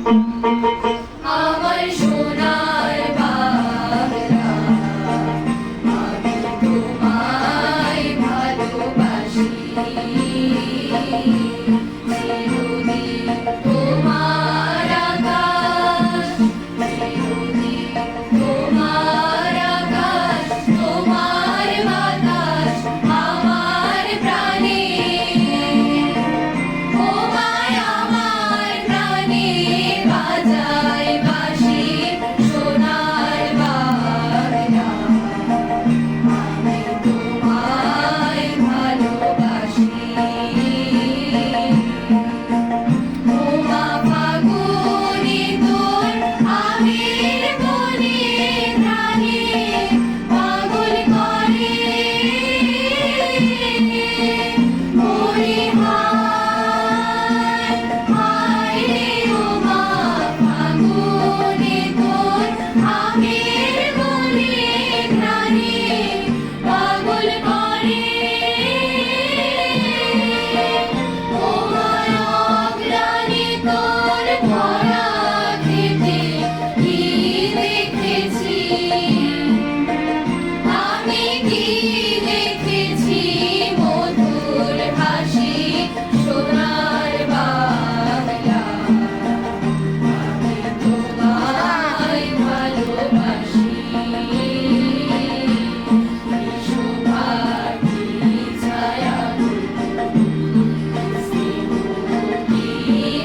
আমার সোনার বাংলা, আমি তোমায় ভালোবাসি। চিরদিন তোমার আকাশ, চিরদিন তোমার আকাশ, তোমার বাতাস আমার প্রাণে। ও মায়া আমার প্রাণে বাজায় বাঁশি সোনার বাংলা, আমি তোমায় ভালোবাসি। ও মা ফাগুনি তোর আবির বনে প্রাণে পাগল করে মরি হায় হায় রে। ও মা ফাগুনি তোর আবির বনে প্রাণে পাগল করে। ও মায়া অগ্রাণী তোর ভরা খেতে কি দেখেছি, আমি কি দেখেছি মধুর হাসি সোনার বাংলা, আমি তোমায় ভালোবাসি। শোভাকি ছায়া কি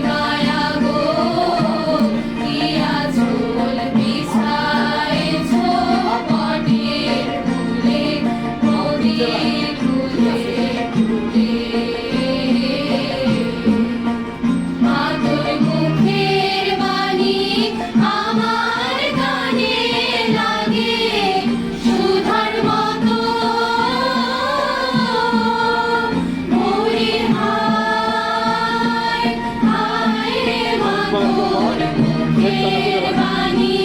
মায়া গো, কি আঁচল বিছায়েছ বটের মূলে, নদীর কূলে কূলে। মা তোর মুখের বাণী আমার কানে লাগে সুধার মতো, মরি হায় হায় রে। মা তোর মুখের বাণী